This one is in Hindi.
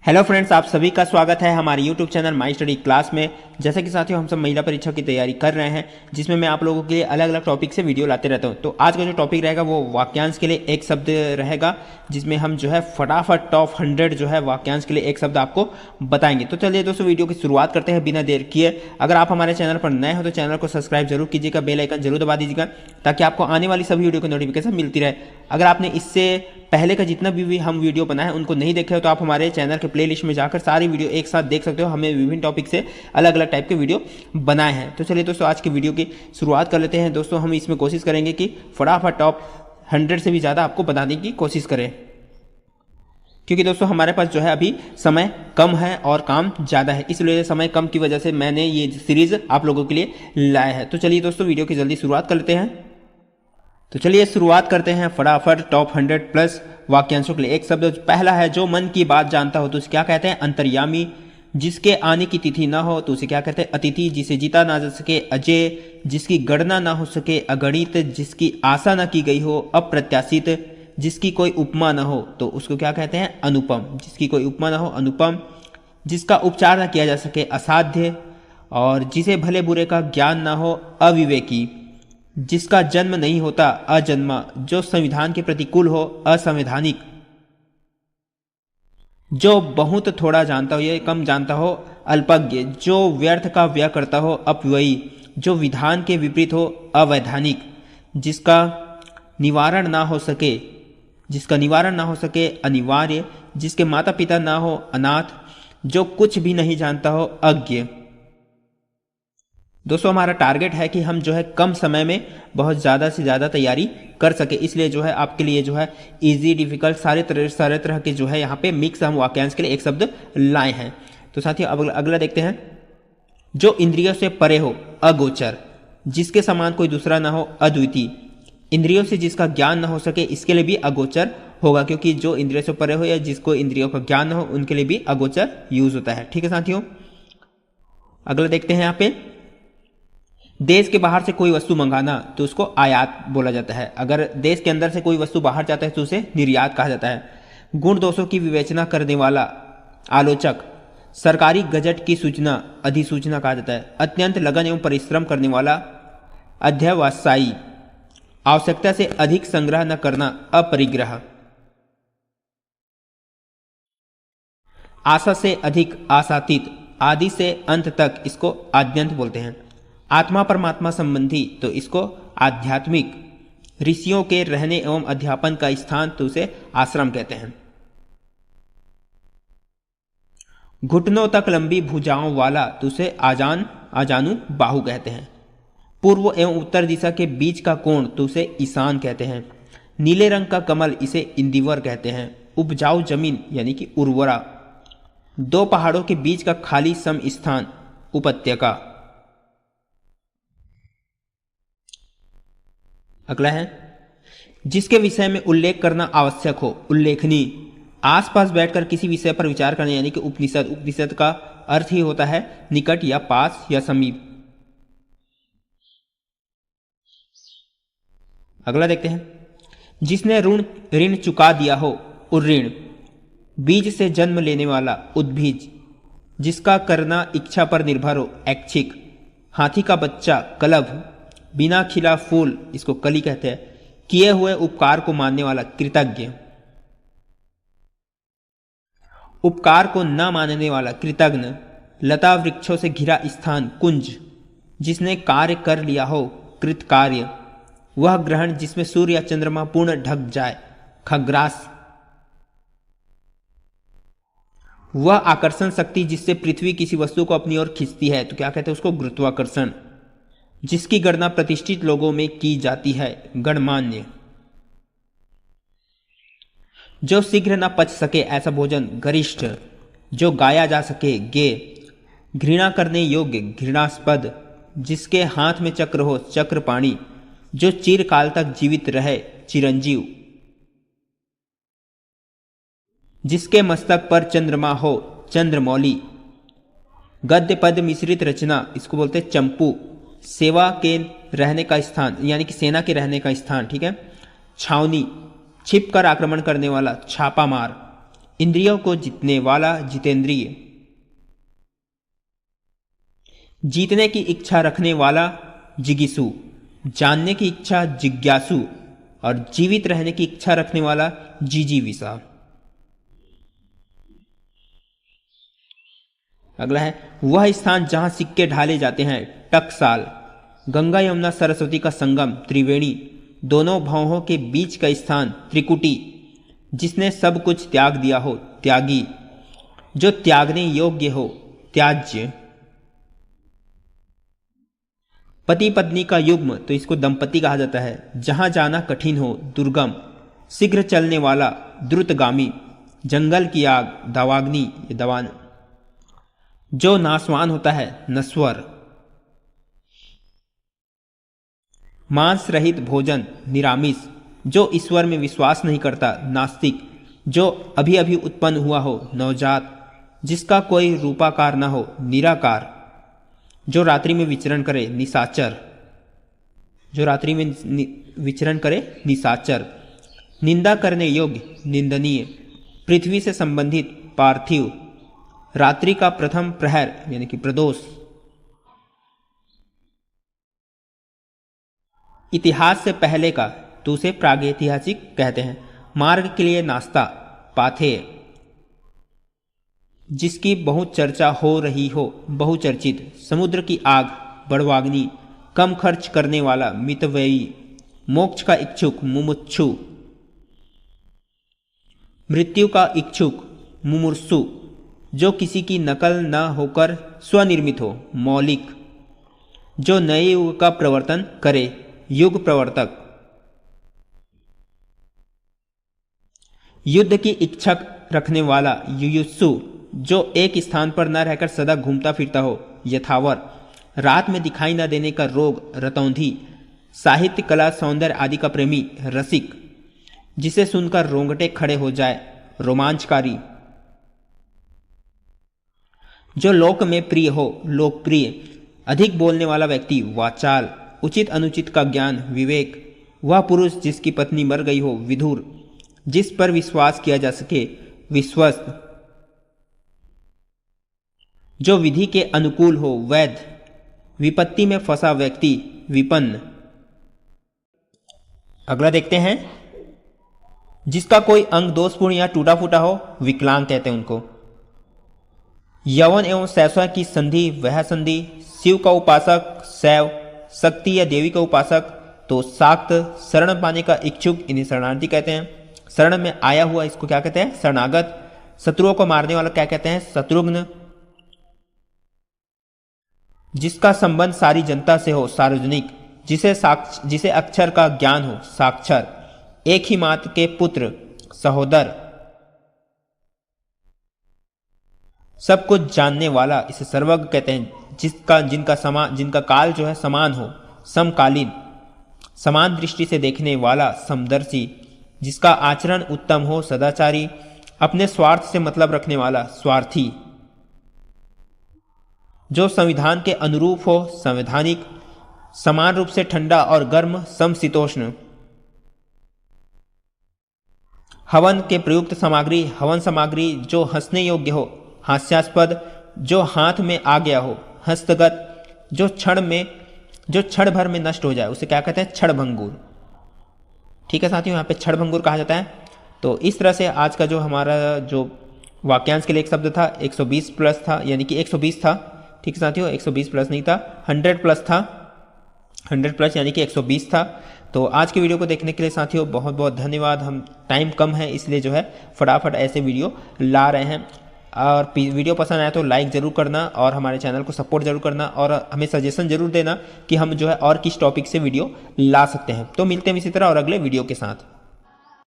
हेलो फ्रेंड्स, आप सभी का स्वागत है हमारे YouTube channel my study class में। जैसे कि साथियों, हम सब महिला परीक्षा की तैयारी कर रहे हैं, जिसमें मैं आप लोगों के लिए अलग अलग टॉपिक से वीडियो लाते रहता हूं। तो आज का जो टॉपिक रहेगा वो वाक्यांश के लिए एक शब्द रहेगा, जिसमें हम जो है फटाफट टॉप 100 जो है वाक्यांश के लिए एक शब्द आपको बताएंगे। तो चलिए दोस्तों, वीडियो की शुरुआत करते हैं बिना देर किए। अगर आप हमारे चैनल पर नए हो तो चैनल को सब्सक्राइब जरूर कीजिएगा, बेल आइकन जरूर दबा दीजिएगा, ताकि आपको आने वाली सभी वीडियो की नोटिफिकेशन मिलती रहे। अगर आपने इससे पहले का जितना भी हम वीडियो बनाए उनको नहीं देखे हो तो आप हमारे चैनल के प्लेलिस्ट में जाकर सारी वीडियो एक साथ देख सकते हो। हमने विभिन्न टॉपिक से अलग अलग टाइप के वीडियो बनाए हैं। तो चलिए दोस्तों, आज की वीडियो की शुरुआत कर लेते हैं। दोस्तों, हम इसमें कोशिश करेंगे कि फटाफट टॉप 100 से भी ज़्यादा आपको बताने की कोशिश करें, क्योंकि दोस्तों हमारे पास जो है अभी समय कम है और काम ज़्यादा है। इसलिए समय कम की वजह से मैंने ये सीरीज आप लोगों के लिए लाया है। तो चलिए दोस्तों, वीडियो की जल्दी शुरुआत कर लेते हैं। तो चलिए शुरुआत करते हैं फटाफट टॉप 100 प्लस वाक्यांशों के लिए। एक शब्द पहला है, जो मन की बात जानता हो तो उसे क्या कहते हैं? अंतर्यामी। जिसके आने की तिथि ना हो तो उसे क्या कहते हैं? अतिथि। जिसे जीता ना जा सके अजय। जिसकी गणना ना हो सके अगणित। जिसकी आशा ना की गई हो अप्रत्याशित। जिसकी कोई उपमा ना हो तो उसको क्या कहते हैं? अनुपम। जिसकी कोई उपमा ना हो अनुपम। जिसका उपचार ना किया जा सके असाध्य। और जिसे भले बुरे का ज्ञान ना हो अविवेकी। जिसका जन्म नहीं होता अजन्मा। जो संविधान के प्रतिकूल हो असंवैधानिक। जो बहुत थोड़ा जानता हो या कम जानता हो अल्पज्ञ। जो व्यर्थ का व्यय करता हो अपव्ययी। जो विधान के विपरीत हो अवैधानिक। जिसका निवारण ना हो सके अनिवार्य। जिसके माता पिता ना हो अनाथ। जो कुछ भी नहीं जानता हो अज्ञ। दोस्तों, हमारा टारगेट है कि हम जो है कम समय में बहुत ज़्यादा से ज़्यादा तैयारी कर सके। इसलिए जो है आपके लिए जो है इजी डिफिकल्ट सारे तरह के जो है यहाँ पे मिक्स हम वाक्यांश के लिए एक शब्द लाए हैं। तो साथियों, अब अगला देखते हैं। जो इंद्रियों से परे हो अगोचर। जिसके समान कोई दूसरा ना हो अद्वितीय। इंद्रियों से जिसका ज्ञान ना हो सके इसके लिए भी अगोचर होगा, क्योंकि जो इंद्रियों से परे हो या जिसको इंद्रियों का ज्ञान ना हो उनके लिए भी अगोचर यूज होता है। ठीक है साथियों, अगला देखते हैं यहाँ पे। देश के बाहर से कोई वस्तु मंगाना तो उसको आयात बोला जाता है। अगर देश के अंदर से कोई वस्तु बाहर जाता है तो उसे निर्यात कहा जाता है। गुण दोषों की विवेचना करने वाला आलोचक। सरकारी गजट की सूचना अधिसूचना कहा जाता है। अत्यंत लगन एवं परिश्रम करने वाला अध्यवसायी। आवश्यकता से अधिक संग्रह न करना अपरिग्रह। आशा से अधिक आशातीत। आदि से अंत तक इसको आद्यंत बोलते हैं। आत्मा परमात्मा संबंधी तो इसको आध्यात्मिक। ऋषियों के रहने एवं अध्यापन का स्थान तो उसे आश्रम कहते हैं। घुटनों तक लंबी भुजाओं वाला तो उसे आजानु बाहु कहते हैं। पूर्व एवं उत्तर दिशा के बीच का कोण तो उसे ईशान कहते हैं। नीले रंग का कमल इसे इंदिवर कहते हैं। उपजाऊ जमीन यानी कि उर्वरा। दो पहाड़ों के बीच का खाली सम स्थान उपत्यका। अगला है, जिसके विषय में उल्लेख करना आवश्यक हो उल्लेखनीय। आसपास बैठकर किसी विषय पर विचार करना यानी कि उपनिषद। उपनिषद का अर्थ ही होता है निकट या पास या समीप। अगला देखते हैं। जिसने ऋण चुका दिया हो उऋण। बीज से जन्म लेने वाला उद्बीज। जिसका करना इच्छा पर निर्भर हो ऐच्छिक। हाथी का बच्चा कलभ। बिना खिला फूल इसको कली कहते हैं। किए हुए उपकार को मानने वाला कृतज्ञ। उपकार को न मानने वाला कृतघ्न। लता वृक्षों से घिरा स्थान कुंज। जिसने कार्य कर लिया हो कृतकार्य। वह ग्रहण जिसमें सूर्य या चंद्रमा पूर्ण ढक जाए खग्रास। वह आकर्षण शक्ति जिससे पृथ्वी किसी वस्तु को अपनी ओर खींचती है तो क्या कहते हैं उसको? गुरुत्वाकर्षण। जिसकी गणना प्रतिष्ठित लोगों में की जाती है गणमान्य। जो शीघ्र न पच सके ऐसा भोजन गरिष्ठ। जो गाया जा सके गे। घृणा करने योग्य घृणास्पद। जिसके हाथ में चक्र हो चक्रपाणी। जो चिरकाल तक जीवित रहे चिरंजीव। जिसके मस्तक पर चंद्रमा हो चंद्रमौली। गद्य पद मिश्रित रचना इसको बोलते हैं चंपू। सेवा के रहने का स्थान यानी कि सेना के रहने का स्थान। ठीक है, छावनी। छिप कर आक्रमण करने वाला छापामार। इंद्रियों को जीतने वाला जितेंद्रिय, जीतने की इच्छा रखने वाला जिगीसु, जानने की इच्छा जिज्ञासु और जीवित रहने की इच्छा रखने वाला जिजीविषा। अगला है वह स्थान जहां सिक्के ढाले जाते हैं टकसाल, गंगा यमुना सरस्वती का संगम त्रिवेणी, दोनों भौहों के बीच का स्थान त्रिकुटी, जिसने सब कुछ त्याग दिया हो त्यागी, जो त्यागने योग्य हो त्याज्य। पति पत्नी का युग्म तो इसको दंपति कहा जाता है, जहां जाना कठिन हो दुर्गम, शीघ्र चलने वाला द्रुतगामी, जंगल की आग दावाग्नि दवान, जो नाशवान होता है नस्वर, मांस रहित भोजन निरामिष, जो ईश्वर में विश्वास नहीं करता नास्तिक, जो अभी अभी उत्पन्न हुआ हो नवजात, जिसका कोई रूपाकार न हो निराकार, जो रात्रि में विचरण करे निशाचर, जो रात्रि में विचरण करे निशाचर, निंदा करने योग्य निंदनीय, पृथ्वी से संबंधित पार्थिव, रात्रि का प्रथम प्रहर यानी कि प्रदोष, इतिहास से पहले का तो उसे प्रागैतिहासिक कहते हैं, मार्ग के लिए नाश्ता पाथेय, जिसकी बहुत चर्चा हो रही हो बहुचर्चित, समुद्र की आग बड़वाग्नि, कम खर्च करने वाला मितव्ययी, मोक्ष का इच्छुक मुमुक्षु, मृत्यु का इच्छुक मुमूर्षु, जो किसी की नकल न होकर स्वनिर्मित हो मौलिक, जो नए युग का प्रवर्तन करे युग प्रवर्तक, युद्ध की इच्छा रखने वाला युयुत्सु, जो एक स्थान पर न रहकर सदा घूमता फिरता हो यथावर, रात में दिखाई न देने का रोग रतौंधी, साहित्य कला सौंदर्य आदि का प्रेमी रसिक, जिसे सुनकर रोंगटे खड़े हो जाए रोमांचकारी, जो लोक में प्रिय हो लोकप्रिय, अधिक बोलने वाला व्यक्ति वाचाल, उचित अनुचित का ज्ञान विवेक, वह पुरुष जिसकी पत्नी मर गई हो विधुर, जिस पर विश्वास किया जा सके विश्वस्त, जो विधि के अनुकूल हो वैध, विपत्ति में फंसा व्यक्ति विपन्न। अगला देखते हैं जिसका कोई अंग दोषपूर्ण या टूटा फूटा हो विकलांग कहते हैं उनको। यौवन एवं शैशव की संधि वह संधि, शिव का उपासक शैव, शक्ति या देवी का उपासक तो शाक्त, शरण पाने का इच्छुक इन्हें शरणार्थी कहते हैं, शरण में आया हुआ इसको क्या कहते हैं शरणागत, शत्रुओं को मारने वाला क्या कहते हैं शत्रुघ्न, जिसका संबंध सारी जनता से हो सार्वजनिक, जिसे अक्षर का ज्ञान हो साक्षर, एक ही मात्र के पुत्र सहोदर, सब कुछ जानने वाला इसे सर्वज्ञ कहते हैं, जिनका काल जो है समान हो समकालीन, समान दृष्टि से देखने वाला समदर्शी, जिसका आचरण उत्तम हो सदाचारी, अपने स्वार्थ से मतलब रखने वाला स्वार्थी, जो संविधान के अनुरूप हो संवैधानिक, समान रूप से ठंडा और गर्म समशीतोष्ण, हवन के प्रयुक्त सामग्री हवन सामग्री, जो हंसने योग्य हो हास्यास्पद, जो हाथ में आ गया हो हस्तगत, जो क्षण भर में नष्ट हो जाए उसे क्या कहते हैं क्षणभंगुर। ठीक है साथियों, यहाँ पे क्षणभंगुर कहा जाता है। तो इस तरह से आज का जो हमारा जो वाक्यांश के लिए एक शब्द था 120 प्लस था, यानी कि 120 था। ठीक है साथियों, 120 प्लस नहीं था, 100 प्लस था, 100 प्लस यानी कि 120 था। तो आज की वीडियो को देखने के लिए साथियों बहुत बहुत धन्यवाद। हम टाइम कम है इसलिए जो है फटाफट ऐसे वीडियो ला रहे हैं, और वीडियो पसंद आया तो लाइक ज़रूर करना और हमारे चैनल को सपोर्ट जरूर करना, और हमें सजेशन जरूर देना कि हम जो है और किस टॉपिक से वीडियो ला सकते हैं। तो मिलते हैं इसी तरह और अगले वीडियो के साथ।